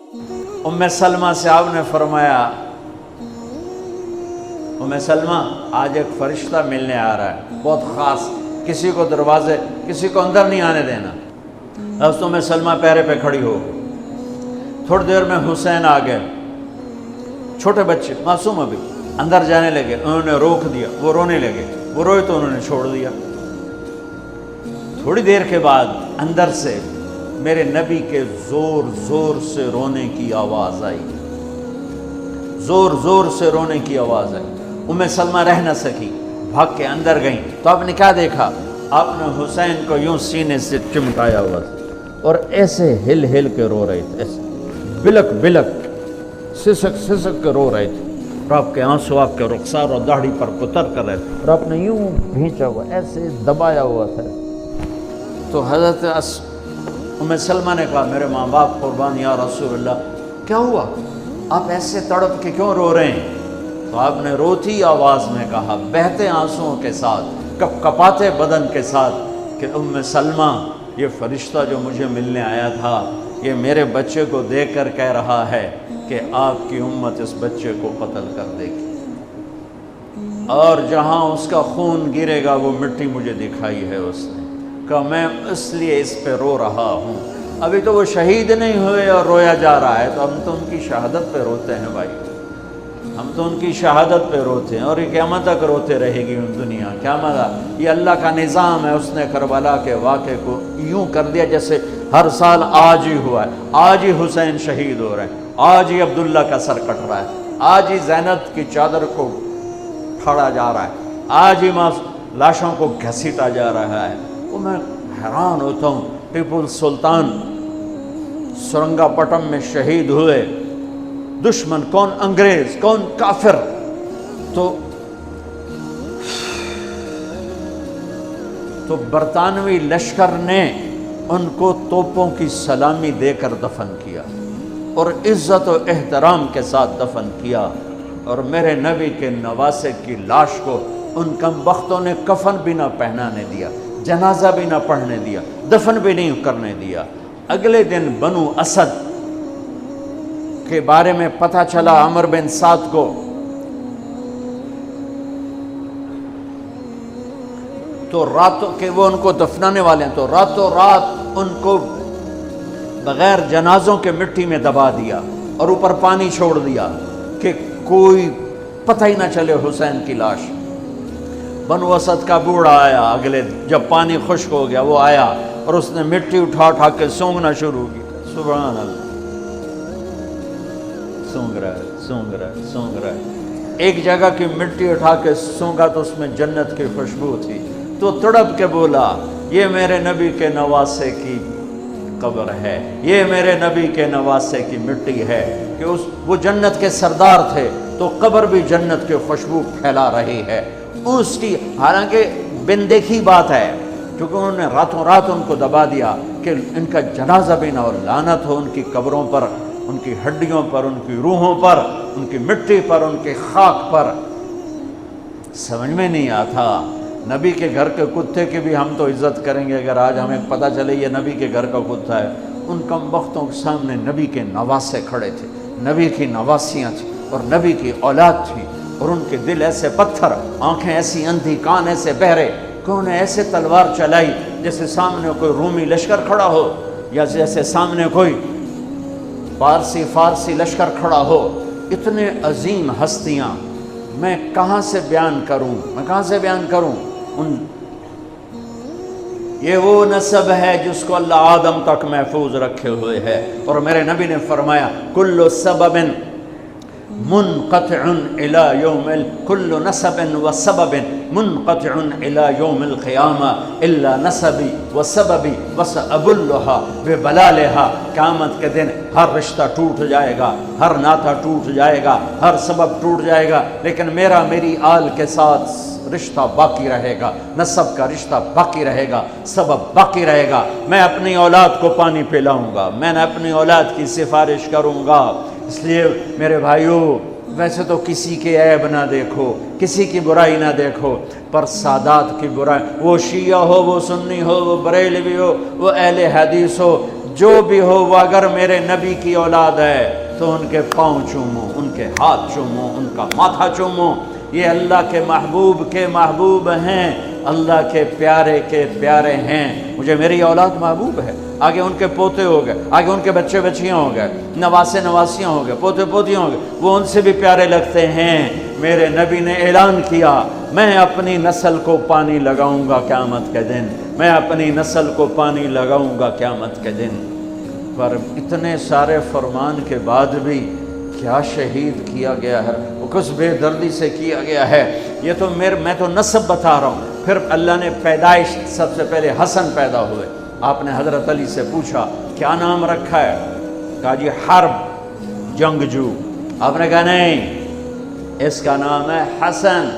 ام سلمہ سے آپ نے فرمایا ام سلمہ آج ایک فرشتہ ملنے آ رہا ہے بہت خاص، کسی کو دروازے کسی کو اندر نہیں آنے دینا۔ حضرت ام سلمہ پیرے پہ کھڑی ہو گئی۔ تھوڑی دیر میں حسین آ گئے، چھوٹے بچے معصوم ابھی، اندر جانے لگے، انہوں نے روک دیا، وہ رونے لگے، وہ روئے تو انہوں نے چھوڑ دیا۔ تھوڑی دیر کے بعد اندر سے میرے نبی کے زور زور سے رونے کی آواز آئی، زور زور سے رونے کی آواز آئی۔ ام سلمہ رہ نہ سکی، بھاگ کے اندر گئیں تو آپ نے کیا دیکھا؟ آپ نے حسین کو یوں سینے سے چمٹایا ہوا تھا اور ایسے ہل ہل کے رو رہے تھے، ایسے بلک بلک سسک سسک کے رو رہے تھے، اور آپ کے آنسو آپ کے رخسار اور داڑھی پر اتر کر رہے تھے، اور آپ نے یوں بھینچا ہوا ایسے دبایا ہوا تھا۔ تو حضرت ام سلمہ نے کہا میرے ماں باپ قربان یا رسول اللہ، کیا ہوا؟ آپ ایسے تڑپ کے کیوں رو رہے ہیں؟ تو آپ نے روتی آواز میں کہا، بہتے آنسوؤں کے ساتھ، کپ کپاتے بدن کے ساتھ، کہ ام سلمہ یہ فرشتہ جو مجھے ملنے آیا تھا یہ میرے بچے کو دیکھ کر کہہ رہا ہے کہ آپ کی امت اس بچے کو قتل کر دے گی، اور جہاں اس کا خون گرے گا وہ مٹی مجھے دکھائی ہے اس نے، کہ میں اس لیے اس پہ رو رہا ہوں۔ ابھی تو وہ شہید نہیں ہوئے اور رویا جا رہا ہے، تو ہم تو ان کی شہادت پہ روتے ہیں بھائی، ہم تو ان کی شہادت پہ روتے ہیں، اور یہ قیامت تک روتے رہے گی دنیا۔ قیامت یہ اللہ کا نظام ہے، اس نے کربلا کے واقعے کو یوں کر دیا جیسے ہر سال آج ہی ہوا ہے، آج ہی حسین شہید ہو رہے ہیں، آج ہی عبداللہ کا سر کٹ رہا ہے، آج ہی زینب کی چادر کو پھاڑا جا رہا ہے، آج ہی لاشوں کو گھسیٹا جا رہا ہے۔ وہ میں حیران ہوتا ہوں، ٹیپو سلطان سرنگا پٹم میں شہید ہوئے، دشمن کون انگریز کون کافر، تو برطانوی لشکر نے ان کو توپوں کی سلامی دے کر دفن کیا اور عزت و احترام کے ساتھ دفن کیا، اور میرے نبی کے نواسے کی لاش کو ان کم بختوں نے کفن بھی نہ پہنانے دیا، جنازہ بھی نہ پڑھنے دیا، دفن بھی نہیں کرنے دیا۔ اگلے دن بنو اسد کے بارے میں پتہ چلا عمر بن سعد کو، تو راتوں کہ وہ ان کو دفنانے والے ہیں، تو راتوں رات ان کو بغیر جنازوں کے مٹی میں دبا دیا اور اوپر پانی چھوڑ دیا کہ کوئی پتہ ہی نہ چلے حسین کی لاش۔ بنو اسد کا بوڑھا آیا، اگلے جب پانی خشک ہو گیا وہ آیا اور اس نے مٹی اٹھا اٹھا کے سونگنا شروع کی، سبحان اللہ، سونگ رہا ہے سونگ رہا ہے سونگ رہا ہے۔ ایک جگہ کی مٹی اٹھا کے سونگا تو اس میں جنت کی خوشبو تھی، تو تڑپ کے بولا یہ میرے نبی کے نواسے کی قبر ہے، یہ میرے نبی کے نواسے کی مٹی ہے، کہ وہ جنت کے سردار تھے تو قبر بھی جنت کی خوشبو پھیلا رہی ہے اس کی۔ حالانکہ بن دیکھی بات ہے، کیونکہ انہوں نے راتوں رات ان کو دبا دیا کہ ان کا جنازہ بھی نہ ہو، لعنت ہو ان کی قبروں پر، ان کی ہڈیوں پر، ان کی روحوں پر، ان کی مٹی پر، ان کی خاک پر۔ سمجھ میں نہیں آتا، نبی کے گھر کے کتے کی بھی ہم تو عزت کریں گے اگر آج ہمیں پتہ چلے یہ نبی کے گھر کا کتا ہے۔ ان کم بختوں کے سامنے نبی کے نواسے کھڑے تھے، نبی کی نواسیاں تھیں اور نبی کی اولاد تھی، اور ان کے دل ایسے پتھر، آنکھیں ایسی اندھی، کان ایسے بہرے کہ انہیں ایسے تلوار چلائی جیسے سامنے کوئی رومی لشکر کھڑا ہو، یا جیسے سامنے کوئی فارسی لشکر کھڑا ہو۔ اتنے عظیم ہستیاں میں کہاں سے بیان کروں؟ یہ وہ نسب ہے جس کو اللہ آدم تک محفوظ رکھے ہوئے ہے، اور میرے نبی نے فرمایا کل سبب منقطع الى یوم کل نسب و سبب منقطع الى یوم القیامہ الا نسبی و سببی وسأبلها ببلالها۔ قیامت کے دن ہر رشتہ ٹوٹ جائے گا، ہر ناطہ ٹوٹ جائے گا، ہر سبب ٹوٹ جائے گا، لیکن میری آل کے ساتھ رشتہ باقی رہے گا، نسب کا رشتہ باقی رہے گا، سبب باقی رہے گا۔ میں اپنی اولاد کو پانی پلاؤں گا، میں نے اپنی اولاد کی سفارش کروں گا۔ اس لیے میرے بھائیوں، ویسے تو کسی کے عیب نہ دیکھو، کسی کی برائی نہ دیکھو، پر سادات کی برائی، وہ شیعہ ہو، وہ سنی ہو، وہ بریلوی ہو، وہ اہل حدیث ہو، جو بھی ہو وہ اگر میرے نبی کی اولاد ہے تو ان کے پاؤں چومو، ان کے ہاتھ چومو، ان کا ماتھا چومو، یہ اللہ کے محبوب ہیں، اللہ کے پیارے ہیں، مجھے میری اولاد محبوب ہے۔ آگے ان کے پوتے ہو گئے، آگے ان کے بچے بچیاں ہو گئے، نواسیاں ہو گئے، پوتے پوتیاں ہو گئے، وہ ان سے بھی پیارے لگتے ہیں۔ میرے نبی نے اعلان کیا میں اپنی نسل کو پانی لگاؤں گا قیامت کے دن، میں اپنی نسل کو پانی لگاؤں گا قیامت کے دن۔ پر اتنے سارے فرمان کے بعد بھی کیا شہید کیا گیا ہے، وہ کس بے دردی سے کیا گیا ہے۔ یہ تو میں تو نسب بتا رہا ہوں۔ پھر اللہ نے پیدائش، سب سے پہلے حسن پیدا ہوئے۔ آپ نے حضرت علی سے پوچھا کیا نام رکھا ہے؟ کہا جی حرب، جنگجو۔ آپ نے کہا نہیں، اس کا نام ہے حسن۔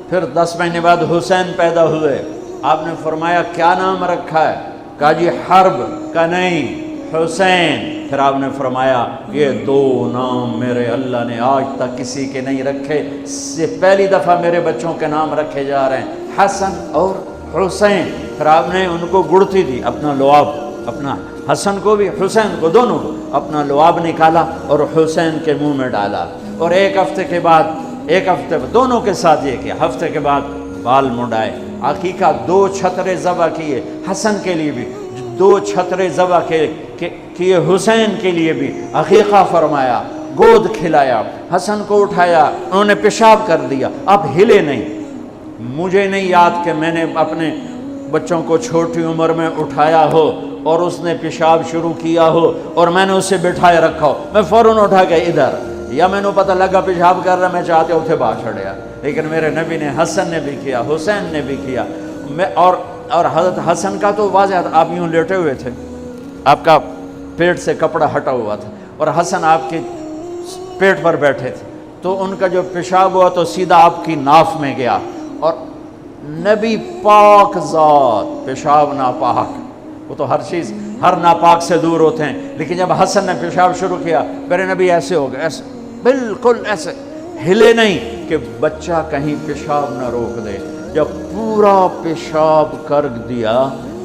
پھر 10 مہینے بعد حسین پیدا ہوئے۔ آپ نے فرمایا کیا نام رکھا ہے؟ کہا جی حرب۔ کہا نہیں، حسین۔ پھر آپ نے فرمایا یہ 2 نام میرے اللہ نے آج تک کسی کے نہیں رکھے، سے پہلی دفعہ میرے بچوں کے نام رکھے جا رہے ہیں، حسن اور حسین۔ پھر آپ نے ان کو گڑتی دی، اپنا لعاب، اپنا حسن کو بھی حسین کو، دونوں کو اپنا لعاب نکالا اور حسین کے منہ میں ڈالا۔ اور ایک ہفتے بعد دونوں کے ساتھ یہ کیا، ہفتے کے بعد بال منڈائے، عقیقہ 2 چھترے ذبح کیے حسن کے لیے بھی، 2 چھترے ذبح کیے حسین کے لیے بھی، عقیقہ فرمایا، گود کھلایا، حسن کو اٹھایا، انہوں نے پیشاب کر دیا، اب ہلے نہیں۔ مجھے نہیں یاد کہ میں نے اپنے بچوں کو چھوٹی عمر میں اٹھایا ہو اور اس نے پیشاب شروع کیا ہو اور میں نے اسے بٹھائے رکھا ہو، میں فوراً اٹھا کے ادھر، یا میں نے پتہ لگا پیشاب کر رہا، میں چاہتے اتھے باہر چھڑیا۔ لیکن میرے نبی نے، حسن نے بھی کیا، حسین نے بھی کیا۔ اور حضرت حسن کا تو واضح، آپ یوں لیٹے ہوئے تھے، آپ کا پیٹ سے کپڑا ہٹا ہوا تھا اور حسن آپ کے پیٹ پر بیٹھے تھے، تو ان کا جو پیشاب ہوا تو سیدھا آپ کی ناف میں گیا، اور نبی پاک ذات، پیشاب ناپاک، وہ تو ہر چیز، ہر ناپاک سے دور ہوتے ہیں، لیکن جب حسن نے پیشاب شروع کیا میرے نبی ایسے ہو گئے، ایسے بالکل ایسے ہلے نہیں کہ بچہ کہیں پیشاب نہ روک دے۔ جب پورا پیشاب کر دیا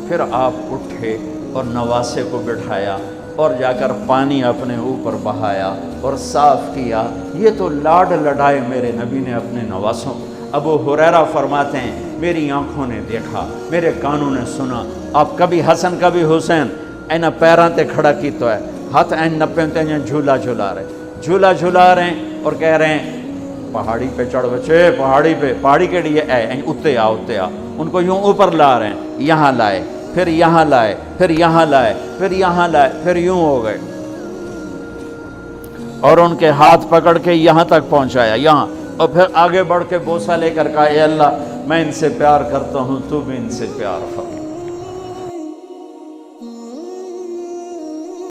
پھر آپ اٹھے اور نواسے کو بٹھایا اور جا کر پانی اپنے اوپر بہایا اور صاف کیا۔ یہ تو لاڈ لڈائے میرے نبی نے اپنے نواسوں کو۔ ابو ہریرہ فرماتے ہیں میری آنکھوں نے دیکھا، میرے کانوں نے سنا، آپ کبھی حسن کبھی حسین اینا پیراں تے کھڑا کی تو ہے، ہاتھ این نپے تے جھولا جھلا رہے ہیں اور کہہ رہے ہیں پہاڑی پہ چڑھ بچے، پہاڑی کے لیے اتے آ، ان کو یوں اوپر لا رہے ہیں، یہاں لائے، پھر یہاں لائے، پھر یہاں لائے، پھر یہاں لائے، پھر یوں ہو گئے، اور ان کے ہاتھ پکڑ کے یہاں تک پہنچایا، یہاں، اور پھر آگے بڑھ کے بوسہ لے کر کہا اے اللہ میں ان سے پیار کرتا ہوں، تو بھی ان سے پیار فرما۔